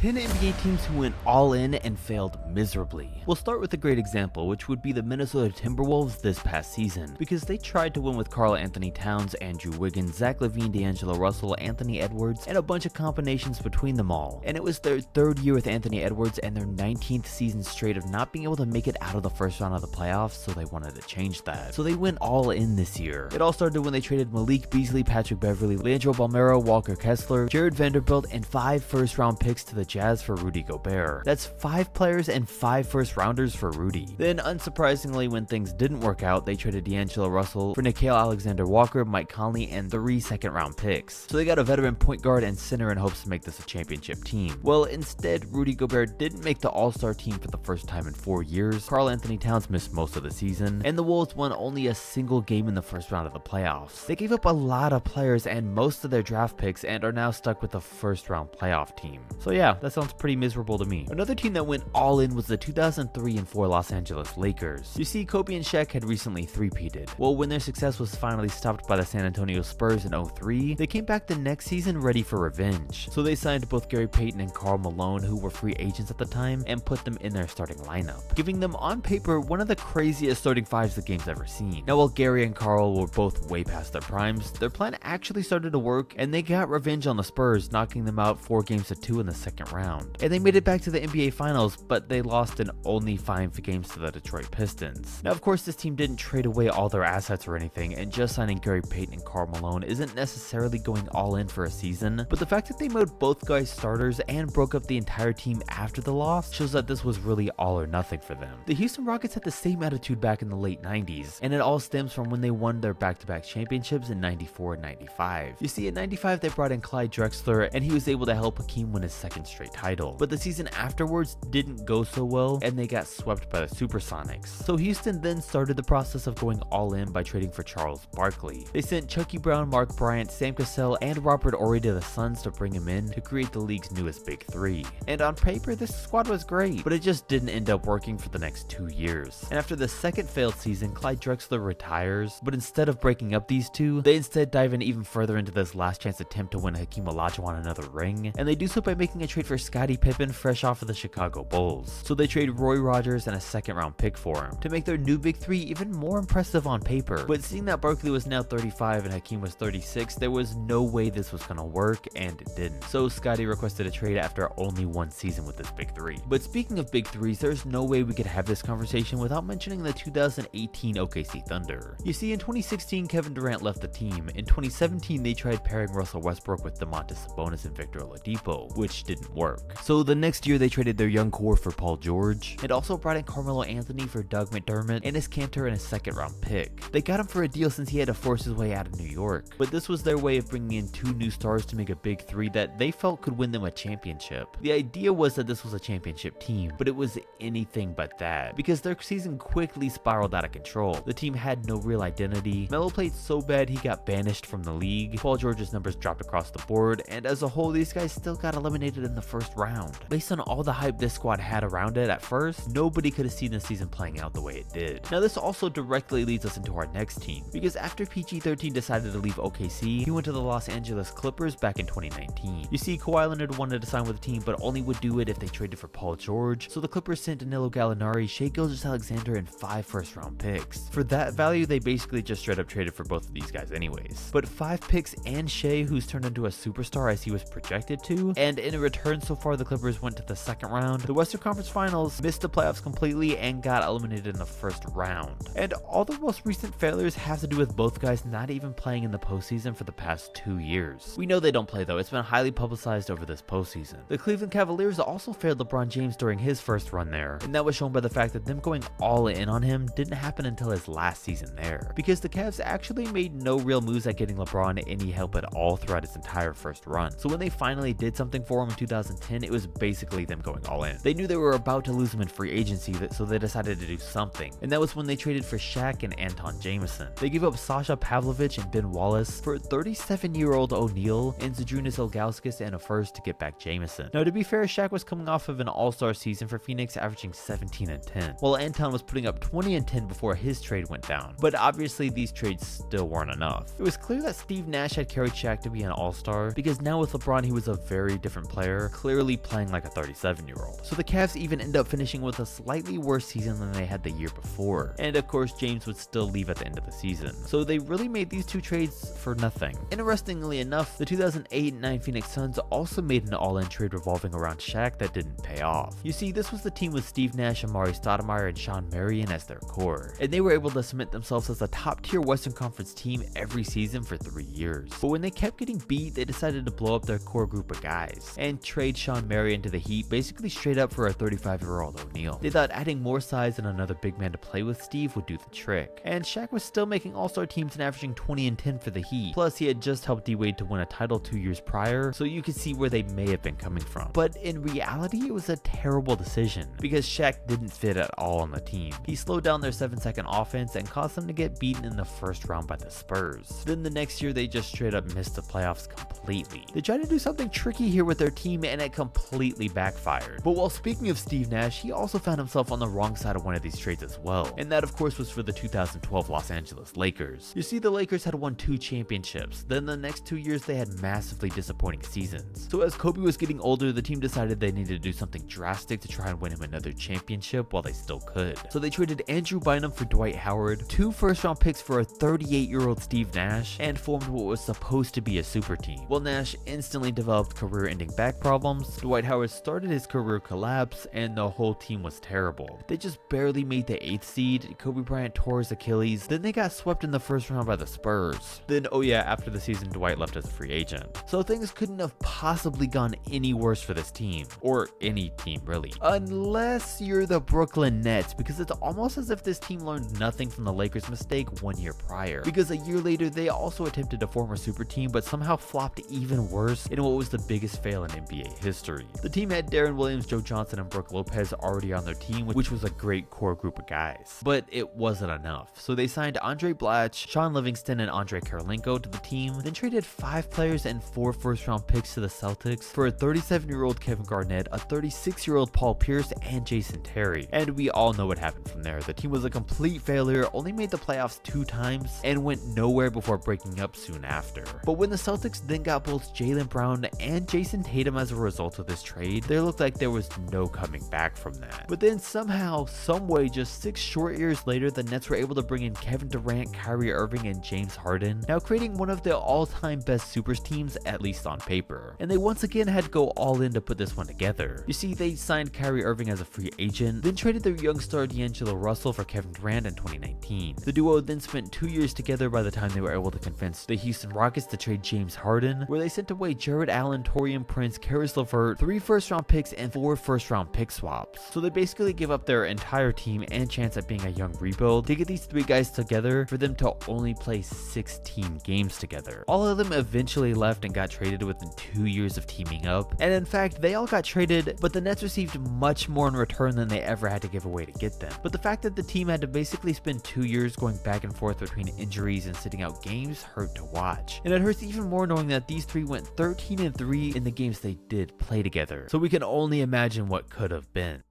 10 NBA teams who went all in and failed miserably. We'll start with a great example, which would be the Minnesota Timberwolves this past season, because they tried to win with Karl Anthony Towns, Andrew Wiggins, Zach LaVine, D'Angelo Russell, Anthony Edwards, and a bunch of combinations between them all. And it was their third year with Anthony Edwards and their 19th season straight of not being able to make it out of the first round of the playoffs, so they wanted to change that. So they went all in this year. It all started when they traded Malik Beasley, Patrick Beverley, Leandro Balmero, Walker Kessler, Jared Vanderbilt, and 5 first-round picks to the Jazz for Rudy Gobert. That's 5 players and 5 first-rounders for Rudy. Then, unsurprisingly, when things didn't work out, they traded D'Angelo Russell for Nickeil Alexander-Walker, Mike Conley, and 3 second-round picks. So they got a veteran point guard and center in hopes to make this a championship team. Well, instead, Rudy Gobert didn't make the All-Star team for the first time in 4 years, Karl Anthony Towns missed most of the season, and the Wolves won only a single game in the first round of the playoffs. They gave up a lot of players and most of their draft picks and are now stuck with a first-round playoff team. So yeah, that sounds pretty miserable to me. Another team that went all in was the 2003 and 4 Los Angeles Lakers. You see, Kobe and Shaq had recently three-peated. Well, when their success was finally stopped by the San Antonio Spurs in 03, they came back the next season ready for revenge. So they signed both Gary Payton and Karl Malone, who were free agents at the time, and put them in their starting lineup, giving them on paper one of the craziest starting fives the game's ever seen. Now, while Gary and Karl were both way past their primes, their plan actually started to work, and they got revenge on the Spurs, knocking them out 4-2 in the second round. And they made it back to the NBA Finals, but they lost in only 5 games to the Detroit Pistons. Now, of course, this team didn't trade away all their assets or anything, and just signing Gary Payton and Karl Malone isn't necessarily going all in for a season, but the fact that they made both guys starters and broke up the entire team after the loss shows that this was really all or nothing for them. The Houston Rockets had the same attitude back in the late 90s, and it all stems from when they won their back-to-back championships in 94 and 95. You see, in 95 they brought in Clyde Drexler, and he was able to help Hakeem win his second straight title. But the season afterwards didn't go so well, and they got swept by the Supersonics. So Houston then started the process of going all in by trading for Charles Barkley. They sent Chucky Brown, Mark Bryant, Sam Cassell, and Robert Horry to the Suns to bring him in to create the league's newest big three. And on paper, this squad was great, but it just didn't end up working for the next 2 years. And after the second failed season, Clyde Drexler retires, but instead of breaking up these two, they instead dive in even further into this last chance attempt to win Hakeem Olajuwon another ring, and they do so by making a trade for Scottie Pippen fresh off of the Chicago Bulls. So they trade Roy Rogers and a second-round pick for him to make their new big three even more impressive on paper. But seeing that Barkley was now 35 and Hakeem was 36, there was no way this was gonna work, and it didn't. So Scottie requested a trade after only 1 season with this big three. But speaking of big threes, there's no way we could have this conversation without mentioning the 2018 OKC Thunder. You see, in 2016, Kevin Durant left the team. In 2017, they tried pairing Russell Westbrook with Domantas Sabonis and Victor Oladipo, which didn't work. So the next year, they traded their young core for Paul George, and also brought in Carmelo Anthony for Doug McDermott, Enes Kanter, and a second-round pick. They got him for a deal since he had to force his way out of New York, but this was their way of bringing in 2 new stars to make a big three that they felt could win them a championship. The idea was that this was a championship team, but it was anything but that, because their season quickly spiraled out of control. The team had no real identity. Melo played so bad he got banished from the league. Paul George's numbers dropped across the board, and as a whole, these guys still got eliminated in the first round. Based on all the hype this squad had around it at first, nobody could have seen the season playing out the way it did. Now, this also directly leads us into our next team, because after PG-13 decided to leave OKC, he went to the Los Angeles Clippers back in 2019. You see, Kawhi Leonard wanted to sign with the team, but only would do it if they traded for Paul George, so the Clippers sent Danilo Gallinari, Shai Gilgeous-Alexander, and 5 first-round picks. For that value, they basically just straight up traded for both of these guys anyways. But 5 picks and Shai, who's turned into a superstar as he was projected to, and in return so far, the Clippers went to the second round, the Western Conference Finals, missed the playoffs completely, and got eliminated in the first round. And all the most recent failures have to do with both guys not even playing in the postseason for the past 2 years. We know they don't play though, it's been highly publicized over this postseason. The Cleveland Cavaliers also failed LeBron James during his first run there, and that was shown by the fact that them going all in on him didn't happen until his last season there, because the Cavs actually made no real moves at getting LeBron any help at all throughout his entire first run. So when they finally did something for him in 2010, it was basically them going all in. They knew they were about to lose him in free agency, so they decided to do something, and that was when they traded for Shaq and Anton Jameson. They gave up Sasha Pavlovich and Ben Wallace for 37-year-old O'Neal and Zydrunas Ilgauskas and a first to get back Jameson. Now, to be fair, Shaq was coming off of an all-star season for Phoenix, averaging 17 and 10, while Anton was putting up 20 and 10 before his trade went down. But obviously, these trades still weren't enough. It was clear that Steve Nash had carried Shaq to be an all-star, because now with LeBron, he was a very different player, clearly playing like a 37-year-old. So the Cavs even end up finishing with a slightly worse season than they had the year before. And of course, James would still leave at the end of the season. So they really made these two trades for nothing. Interestingly enough, the 2008-9 Phoenix Suns also made an all-in trade revolving around Shaq that didn't pay off. You see, this was the team with Steve Nash, Amari Stoudemire, and Sean Marion as their core. And they were able to cement themselves as a top-tier Western Conference team every season for 3 years. But when they kept getting beat, they decided to blow up their core group of guys and trade Sean Marion to the Heat basically straight up for a 35-year-old O'Neal. They thought adding more size and another big man to play with Steve would do the trick. And Shaq was still making all-star teams and averaging 20 and 10 for the Heat. Plus, he had just helped D-Wade to win a title 2 years prior, so you could see where they may have been coming from. But in reality, it was a terrible decision because Shaq didn't fit at all on the team. He slowed down their 7-second offense and caused them to get beaten in the first round by the Spurs. Then the next year, they just straight up missed the playoffs completely. They tried to do something tricky here with their team and it completely backfired. But while speaking of Steve Nash, he also found himself on the wrong side of one of these trades as well. And that of course was for the 2012 Los Angeles Lakers. You see, the Lakers had won 2 championships. Then the next 2 years they had massively disappointing seasons. So as Kobe was getting older, the team decided they needed to do something drastic to try and win him another championship while they still could. So they traded Andrew Bynum for Dwight Howard, 2 first-round picks for a 38-year-old Steve Nash, and formed what was supposed to be a super team. Well, Nash instantly developed career-ending back problems, Dwight Howard started his career collapse, and the whole team was terrible. They just barely made the 8th seed, Kobe Bryant tore his Achilles, then they got swept in the first round by the Spurs. Then, oh yeah, after the season, Dwight left as a free agent. So things couldn't have possibly gone any worse for this team. Or any team, really. Unless you're the Brooklyn Nets, because it's almost as if this team learned nothing from the Lakers' mistake 1 year prior. Because a year later, they also attempted to form a super team, but somehow flopped even worse in what was the biggest fail in NBA history. The team had Darren Williams, Joe Johnson, and Brooke Lopez already on their team, which was a great core group of guys. But it wasn't enough. So they signed Andre Blatch, Sean Livingston, and Andre Karolinko to the team, then traded 5 players and 4 first-round picks to the Celtics for a 37-year-old Kevin Garnett, a 36-year-old Paul Pierce, and Jason Terry. And we all know what happened from there. The team was a complete failure, only made the playoffs 2 times, and went nowhere before breaking up soon after. But when the Celtics then got both Jaylen Brown and Jason Tatum as a result of this trade, there looked like there was no coming back from that. But then somehow, someway, just 6 short years later, the Nets were able to bring in Kevin Durant, Kyrie Irving, and James Harden, now creating one of the all-time best supers teams, at least on paper. And they once again had to go all in to put this one together. You see, they signed Kyrie Irving as a free agent, then traded their young star D'Angelo Russell for Kevin Durant in 2019. The duo then spent 2 years together by the time they were able to convince the Houston Rockets to trade James Harden, where they sent away Jared Allen, Taurean Prince, Karis LeVert, 3 first-round picks, and 4 first-round pick swaps. So they basically give up their entire team and chance at being a young rebuild to get these 3 guys together for them to only play 16 games together. All of them eventually left and got traded within 2 years of teaming up, and in fact they all got traded, but the Nets received much more in return than they ever had to give away to get them. But the fact that the team had to basically spend 2 years going back and forth between injuries and sitting out games hurt to watch, and it hurts even more knowing that these 3 went 13-3 in the games they did play together, so we can only imagine what could have been.